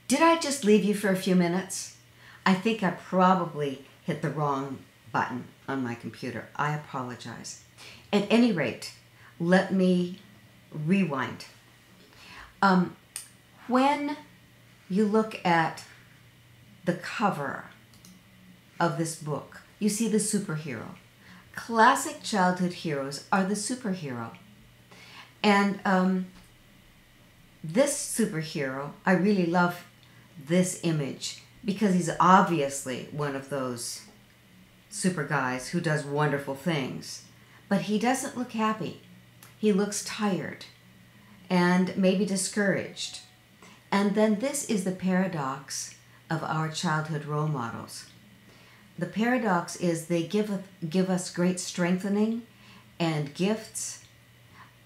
Did I just leave you for a few minutes? I think I probably hit the wrong button on my computer. I apologize. At any rate, let me rewind. When you look at the cover of this book, you see the superhero. Classic childhood heroes are the superhero. And this superhero, I really love this image because he's obviously one of those super guys who does wonderful things. But he doesn't look happy. He looks tired and maybe discouraged. And then this is the paradox of our childhood role models. The paradox is they give us great strengthening and gifts,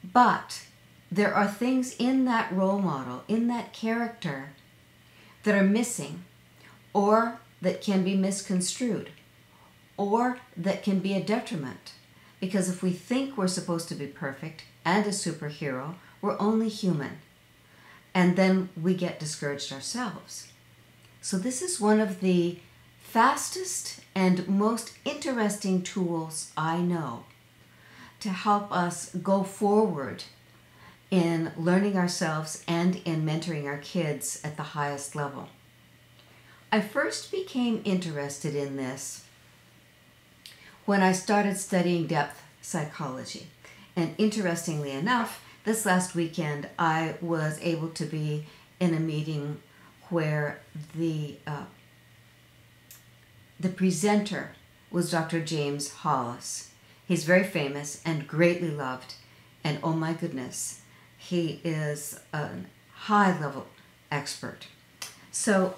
but there are things in that role model, in that character, that are missing, or that can be misconstrued, or that can be a detriment. Because if we think we're supposed to be perfect and a superhero, we're only human. And then we get discouraged ourselves. So this is one of the fastest and most interesting tools I know to help us go forward in learning ourselves and in mentoring our kids at the highest level. I first became interested in this when I started studying depth psychology. And interestingly enough, this last weekend I was able to be in a meeting where the presenter was Dr. James Hollis. He's very famous and greatly loved, and oh my goodness, he is a high-level expert. So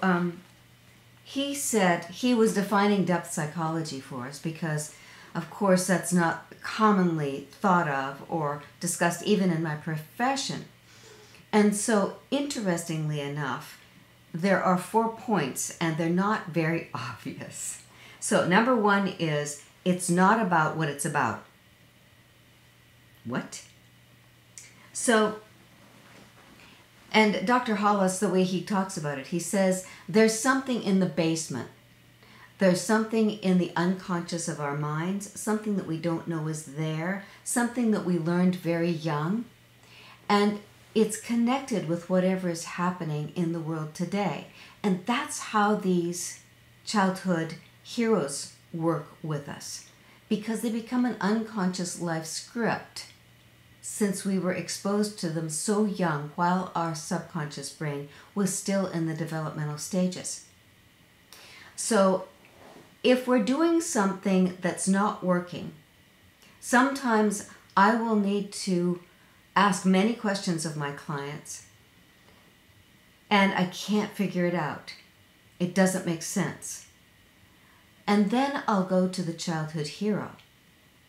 he said he was defining depth psychology for us because, of course, that's not commonly thought of or discussed even in my profession. And so, interestingly enough, there are 4 points, and they're not very obvious. So, number 1 is, it's not about what it's about. What? So, and Dr. Hollis, the way he talks about it, he says, there's something in the basement. There's something in the unconscious of our minds, something that we don't know is there, something that we learned very young, and it's connected with whatever is happening in the world today. And that's how these childhood heroes work with us, because they become an unconscious life script since we were exposed to them so young while our subconscious brain was still in the developmental stages. So if we're doing something that's not working, sometimes I will need to ask many questions of my clients, and I can't figure it out. It doesn't make sense. And then I'll go to the childhood hero,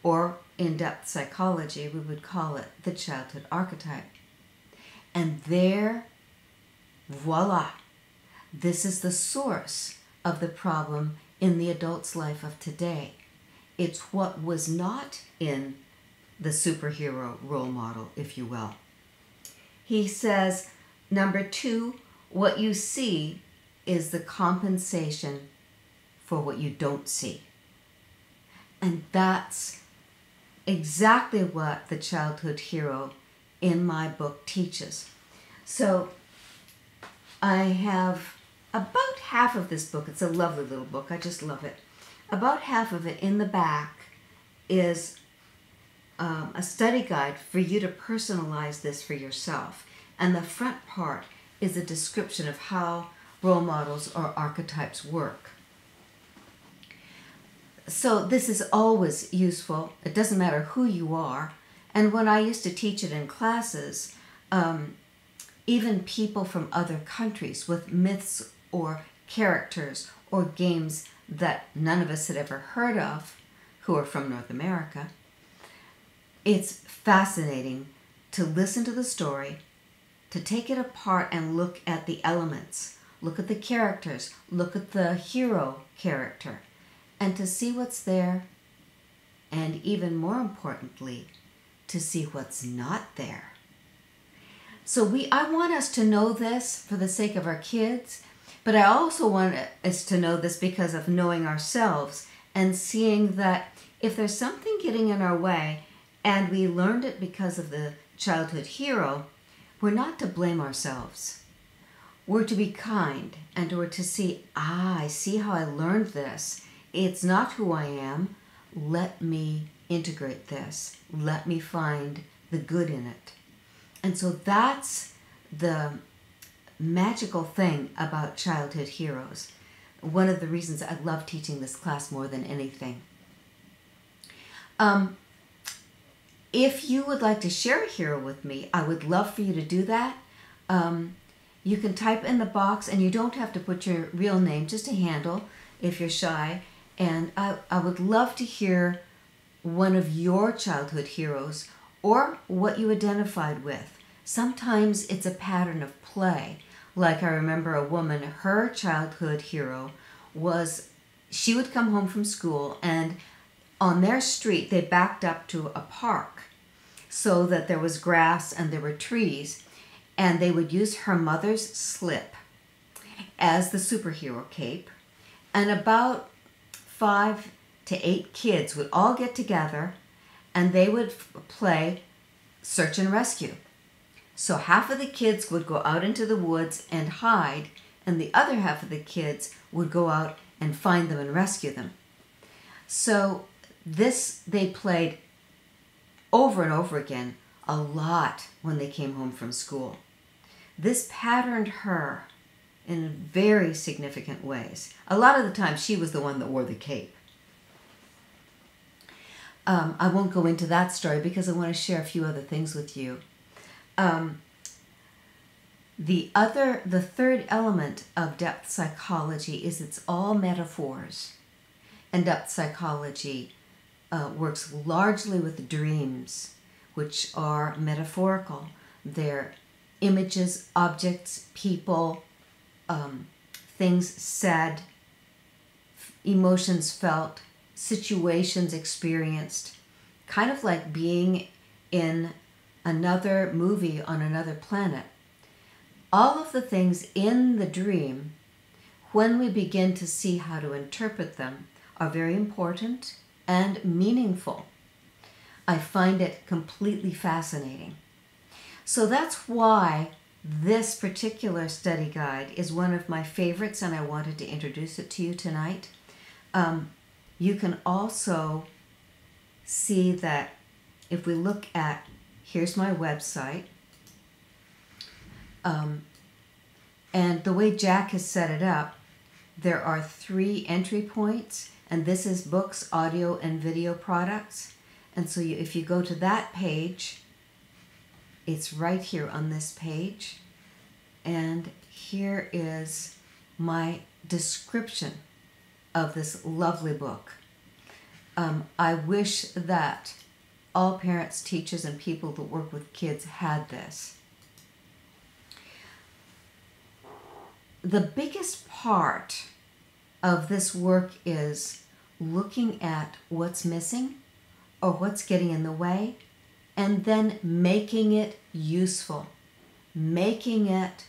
or in depth psychology, we would call it the childhood archetype. And there, voila, this is the source of the problem in the adult's life of today. It's what was not in the superhero role model, if you will. He says, number 2, what you see is the compensation for what you don't see. And that's exactly what the childhood hero in my book teaches. So I have about half of this book. It's a lovely little book. I just love it. About half of it in the back is a study guide for you to personalize this for yourself. And the front part is a description of how role models or archetypes work. So this is always useful. It doesn't matter who you are. And when I used to teach it in classes, even people from other countries with myths or characters or games that none of us had ever heard of, who are from North America, it's fascinating to listen to the story, to take it apart and look at the elements, look at the characters, look at the hero character, and to see what's there, and even more importantly, to see what's not there. So I want us to know this for the sake of our kids, but I also want us to know this because of knowing ourselves and seeing that if there's something getting in our way and we learned it because of the childhood hero, we're not to blame ourselves. We're to be kind, and we're to see, I see how I learned this. It's not who I am. Let me integrate this. Let me find the good in it. And so that's the magical thing about childhood heroes. One of the reasons I love teaching this class more than anything. If you would like to share a hero with me, I would love for you to do that. You can type in the box, and you don't have to put your real name, just a handle if you're shy. And I would love to hear one of your childhood heroes or what you identified with. Sometimes it's a pattern of play. Like I remember a woman, her childhood hero was, she would come home from school, and on their street they backed up to a park so that there was grass and there were trees, and they would use her mother's slip as the superhero cape, and about 5 to 8 kids would all get together and they would play search and rescue. So half of the kids would go out into the woods and hide, and the other half of the kids would go out and find them and rescue them. So this they played over and over again, a lot when they came home from school. This patterned her in very significant ways. A lot of the time she was the one that wore the cape. I won't go into that story because I want to share a few other things with you. The third element of depth psychology is it's all metaphors. And depth psychology works largely with dreams, which are metaphorical. They're images, objects, people, things said, emotions felt, situations experienced, kind of like being in another movie on another planet. All of the things in the dream, when we begin to see how to interpret them, are very important and meaningful. I find it completely fascinating. So that's why this particular study guide is one of my favorites, and I wanted to introduce it to you tonight. You can also see that if we look at, here's my website, and the way Jack has set it up, there are 3 entry points, and this is books, audio, and video products. And so if you go to that page, it's right here on this page, and here is my description of this lovely book. I wish that all parents, teachers, and people that work with kids had this. The biggest part of this work is looking at what's missing or what's getting in the way, and then making it useful, making it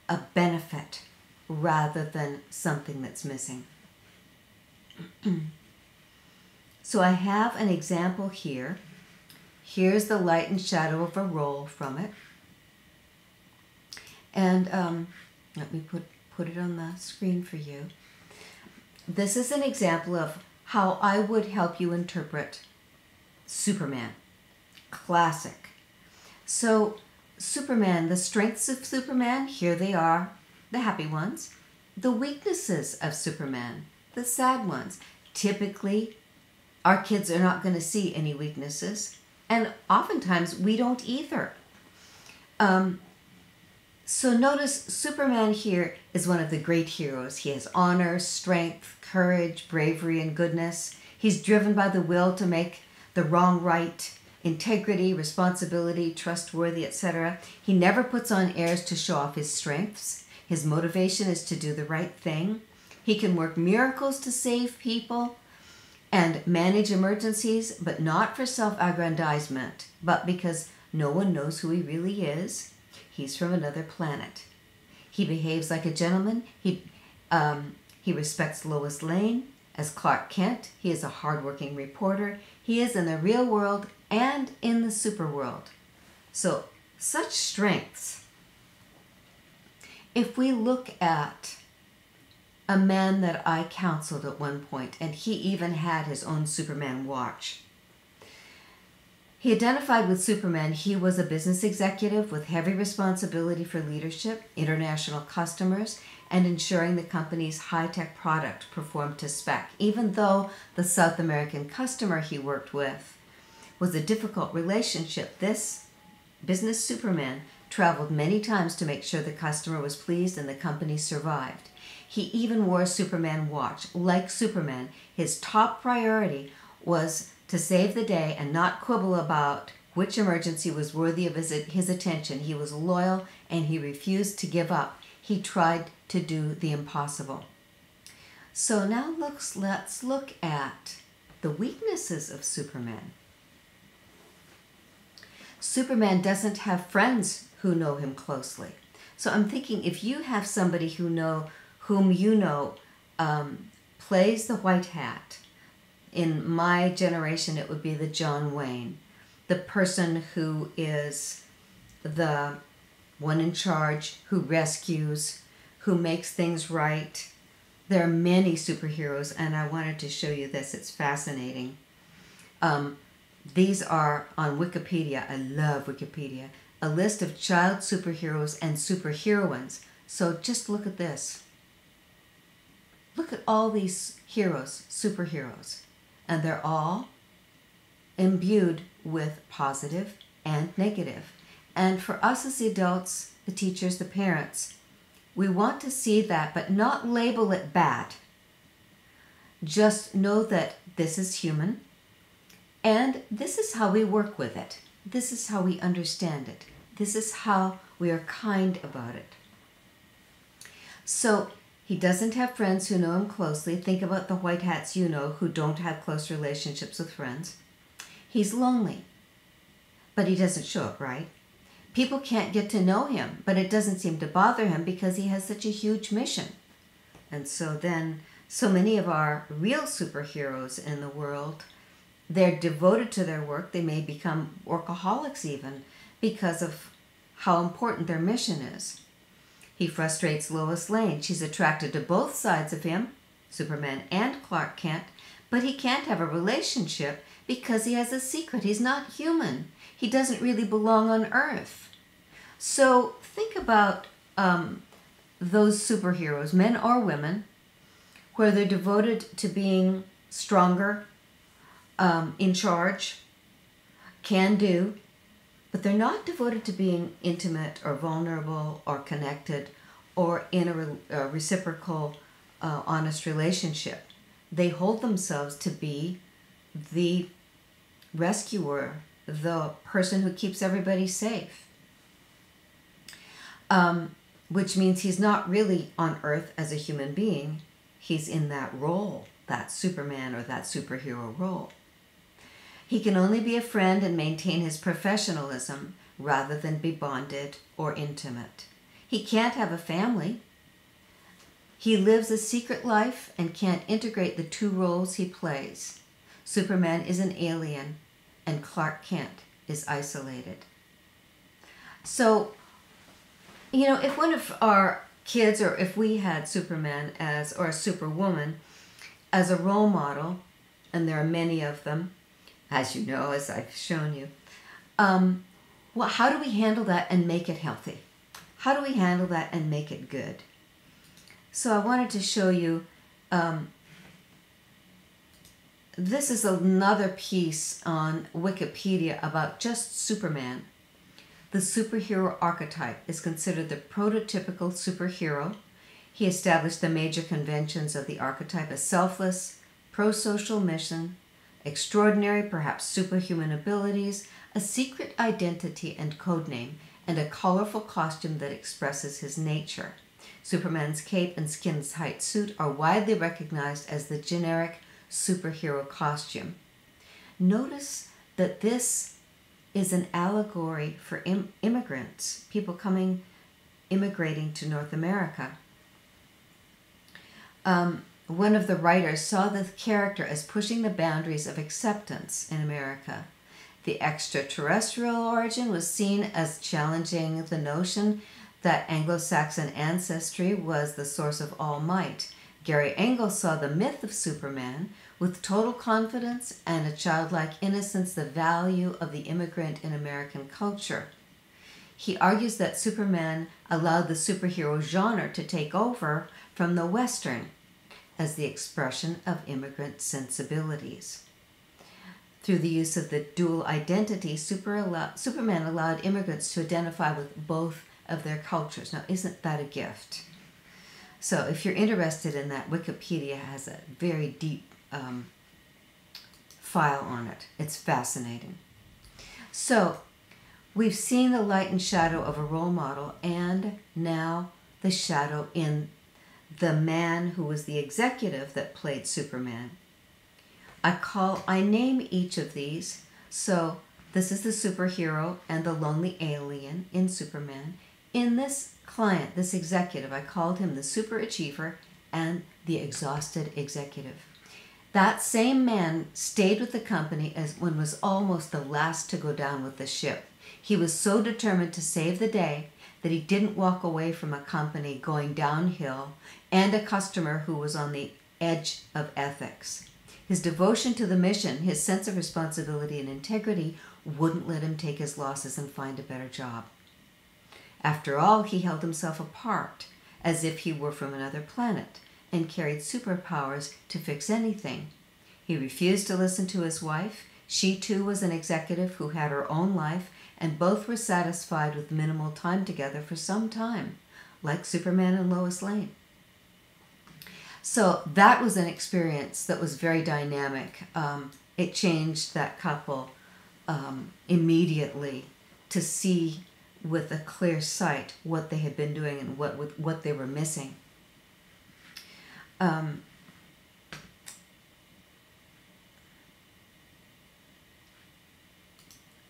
a benefit rather than something that's missing. So I have an example here. Here's the light and shadow of a role from it. And let me put it on the screen for you. This is an example of how I would help you interpret Superman. Classic. So Superman, the strengths of Superman, here they are, the happy ones. The weaknesses of Superman, the sad ones. Typically, our kids are not going to see any weaknesses, and oftentimes we don't either. So notice Superman here is one of the great heroes. He has honor, strength, courage, bravery, and goodness. He's driven by the will to make the wrong right, integrity, responsibility, trustworthy, etc. He never puts on airs to show off his strengths. His motivation is to do the right thing. He can work miracles to save people and manage emergencies, but not for self-aggrandizement, but because No one knows who he really is. He's from another planet. He behaves like a gentleman. He respects Lois Lane. As Clark Kent, he is a hardworking reporter. He is in the real world and in the super world. So, such strengths. If we look at a man that I counseled at one point, and he even had his own Superman watch. He identified with Superman. He was a business executive with heavy responsibility for leadership, international customers, and ensuring the company's high-tech product performed to spec, even though the South American customer he worked with was a difficult relationship. This business Superman traveled many times to make sure the customer was pleased and the company survived. He even wore a Superman watch. Like Superman, his top priority was to save the day and not quibble about which emergency was worthy of his attention. He was loyal and he refused to give up. He tried to do the impossible. So now let's look at the weaknesses of Superman. Superman doesn't have friends who know him closely. So I'm thinking if you have somebody whom you know plays the white hat, in my generation it would be the John Wayne, the person who is the one in charge, who rescues, who makes things right. There are many superheroes, and I wanted to show you this. It's fascinating. These are on Wikipedia. I love Wikipedia. A list of child superheroes and superheroines. So just look at this. Look at all these heroes, superheroes, and they're all imbued with positive and negative. And for us as the adults, the teachers, the parents, we want to see that, but not label it bad. Just know that this is human, and this is how we work with it. This is how we understand it. This is how we are kind about it. So, he doesn't have friends who know him closely. Think about the white hats you know who don't have close relationships with friends. He's lonely, but he doesn't show it, right? People can't get to know him, but it doesn't seem to bother him because he has such a huge mission. And so then, so many of our real superheroes in the world, they're devoted to their work. They may become workaholics even because of how important their mission is. He frustrates Lois Lane. She's attracted to both sides of him, Superman and Clark Kent, but he can't have a relationship because he has a secret. He's not human. He doesn't really belong on Earth. So think about those superheroes, men or women, where they're devoted to being stronger, in charge, can do, but they're not devoted to being intimate or vulnerable or connected or in a reciprocal, honest relationship. They hold themselves to be the rescuer, the person who keeps everybody safe. Which means he's not really on Earth as a human being. He's in that role, that Superman or that superhero role. He can only be a friend and maintain his professionalism rather than be bonded or intimate. He can't have a family. He lives a secret life and can't integrate the two roles he plays. Superman is an alien and Clark Kent is isolated. So, you know, if one of our kids, or if we had Superman or a Superwoman as a role model, and there are many of them, as you know, as I've shown you, well, how do we handle that and make it healthy? How do we handle that and make it good? So I wanted to show you, this is another piece on Wikipedia about just Superman. The superhero archetype is considered the prototypical superhero. He established the major conventions of the archetype: a selfless, pro-social mission, extraordinary, perhaps superhuman abilities, a secret identity and codename, and a colorful costume that expresses his nature. Superman's cape and skin-tight suit are widely recognized as the generic superhero costume. Notice that this is an allegory for immigrants, people immigrating to North America. One of the writers saw the character as pushing the boundaries of acceptance in America. The extraterrestrial origin was seen as challenging the notion that Anglo-Saxon ancestry was the source of all might. Gary Engel saw the myth of Superman with total confidence and a childlike innocence the value of the immigrant in American culture. He argues that Superman allowed the superhero genre to take over from the Western as the expression of immigrant sensibilities. Through the use of the dual identity, Superman allowed immigrants to identify with both of their cultures. Now, isn't that a gift? So if you're interested in that, Wikipedia has a very deep file on it. It's fascinating. So we've seen the light and shadow of a role model, and now the shadow in the man who was the executive that played Superman. I name each of these. So this is the superhero and the lonely alien in Superman. In this client, this executive, I called him the superachiever and the exhausted executive. That same man stayed with the company as when was almost the last to go down with the ship. He was so determined to save the day that he didn't walk away from a company going downhill and a customer who was on the edge of ethics. His devotion to the mission, his sense of responsibility and integrity wouldn't let him take his losses and find a better job. After all, he held himself apart, as if he were from another planet, and carried superpowers to fix anything. He refused to listen to his wife. She too was an executive who had her own life, and both were satisfied with minimal time together for some time, like Superman and Lois Lane. So that was an experience that was very dynamic. It changed that couple immediately to see with a clear sight what they had been doing and what they were missing.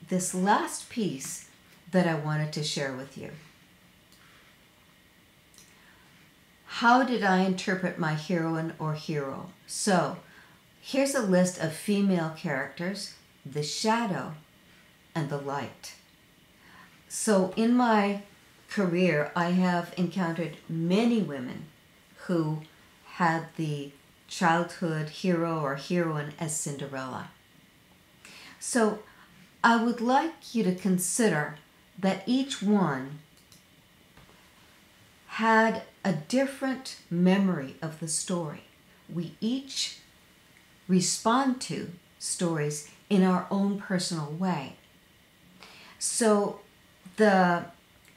This last piece that I wanted to share with you. How did I interpret my heroine or hero? So, here's a list of female characters, the shadow and the light. So in my career, I have encountered many women who had the childhood hero or heroine as Cinderella. So I would like you to consider that each one had a different memory of the story. We each respond to stories in our own personal way. So the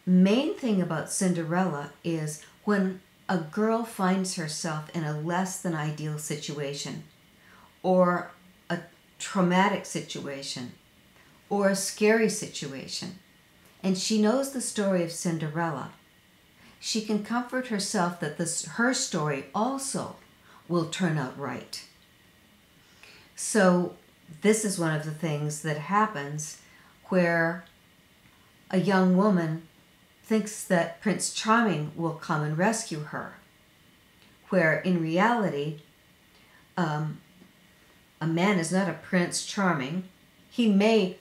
main thing about Cinderella is when a girl finds herself in a less than ideal situation, or a traumatic situation, or a scary situation, and she knows the story of Cinderella, she can comfort herself that her story also will turn out right. So this is one of the things that happens where a young woman thinks that Prince Charming will come and rescue her, where in reality, a man is not a Prince Charming. He may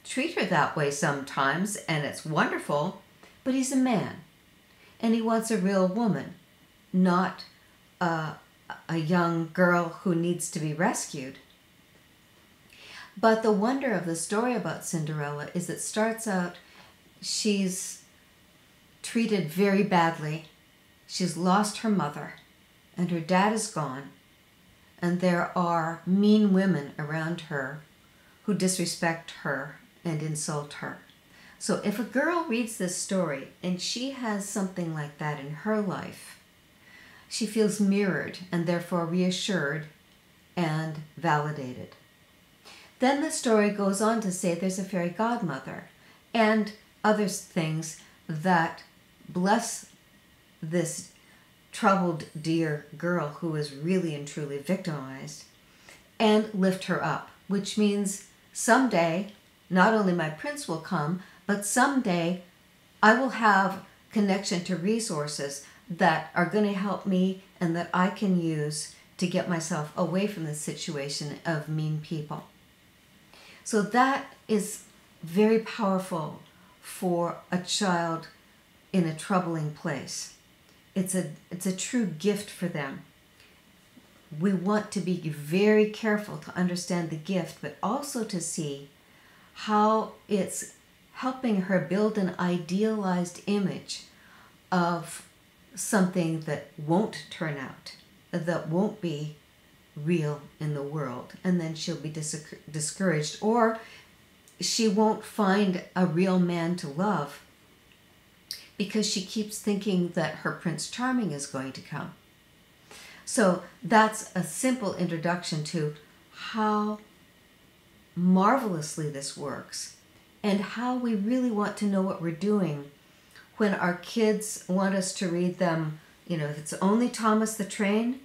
treat her that way sometimes, and it's wonderful, but he's a man, and he wants a real woman, not a young girl who needs to be rescued. But the wonder of the story about Cinderella is it starts out, she's treated very badly. She's lost her mother, and her dad is gone, and there are mean women around her who disrespect her and insult her. So if a girl reads this story and she has something like that in her life, she feels mirrored and therefore reassured and validated. Then the story goes on to say there's a fairy godmother and other things that bless this troubled dear girl who is really and truly victimized and lift her up, which means someday not only my prince will come, but someday I will have connection to resources that are going to help me and that I can use to get myself away from the situation of mean people. So that is very powerful for a child in a troubling place. It's a true gift for them. We want to be very careful to understand the gift, but also to see how it's helping her build an idealized image of something that won't turn out, that won't be real in the world. And then she'll be discouraged, or she won't find a real man to love because she keeps thinking that her Prince Charming is going to come. So that's a simple introduction to how marvelously this works and how we really want to know what we're doing when our kids want us to read them. You know, if it's only Thomas the Train,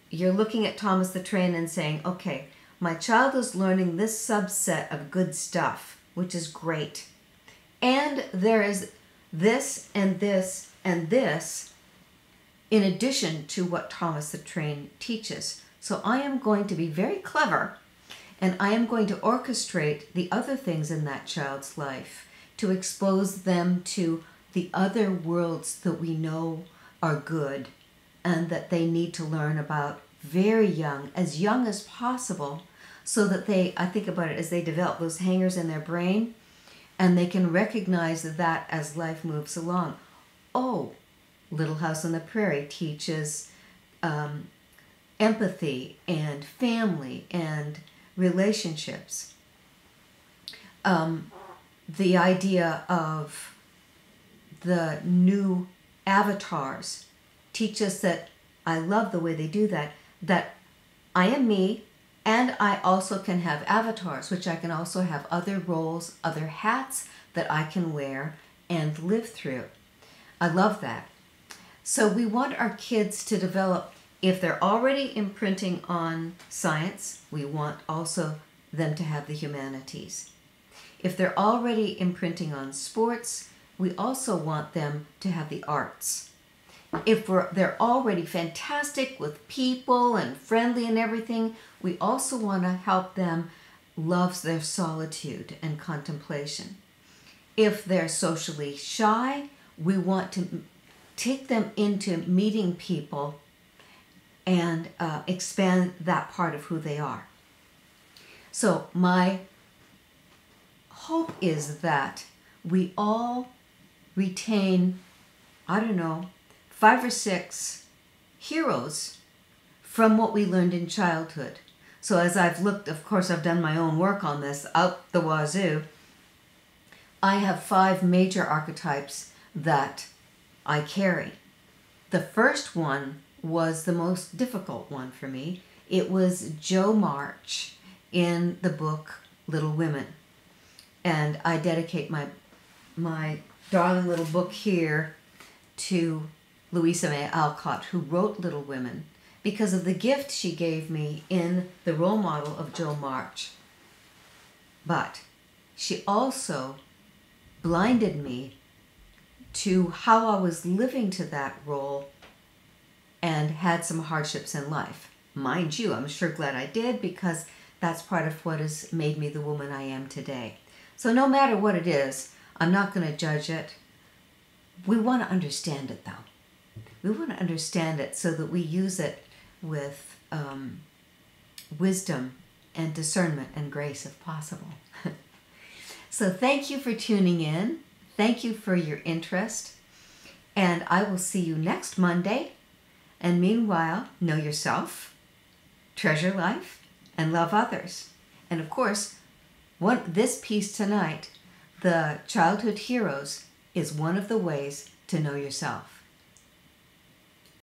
you're looking at Thomas the Train and saying, okay, my child is learning this subset of good stuff, which is great. And there is this and this and this in addition to what Thomas the Train teaches. So I am going to be very clever, and I am going to orchestrate the other things in that child's life to expose them to the other worlds that we know are good and that they need to learn about very young as possible, so that they, I think about it as they develop those hangers in their brain, and they can recognize that as life moves along. Oh, Little House on the Prairie teaches empathy and family and relationships. The idea of the new avatars teach us that, I love the way they do that, that I am me, and I also can have avatars, which I can also have other roles, other hats that I can wear and live through. I love that. So we want our kids to develop, if they're already imprinting on science, we want also them to have the humanities. If they're already imprinting on sports, we also want them to have the arts. If they're already fantastic with people and friendly and everything, we also want to help them love their solitude and contemplation. If they're socially shy, we want to take them into meeting people and expand that part of who they are. So my hope is that we all retain, 5 or 6 heroes from what we learned in childhood. So as I've looked, of course, I've done my own work on this out the wazoo. I have 5 major archetypes that I carry. The first one was the most difficult one for me. It was Jo March in the book Little Women. And I dedicate my darling little book here to Louisa May Alcott, who wrote Little Women, because of the gift she gave me in the role model of Jo March. But she also blinded me to how I was living to that role and had some hardships in life. Mind you, I'm sure glad I did, because that's part of what has made me the woman I am today. So no matter what it is, I'm not going to judge it. We want to understand it, though. We want to understand it so that we use it with wisdom and discernment and grace if possible. So thank you for tuning in. Thank you for your interest. And I will see you next Monday. And meanwhile, know yourself, treasure life, and love others. And of course, this piece tonight, the childhood heroes, is one of the ways to know yourself.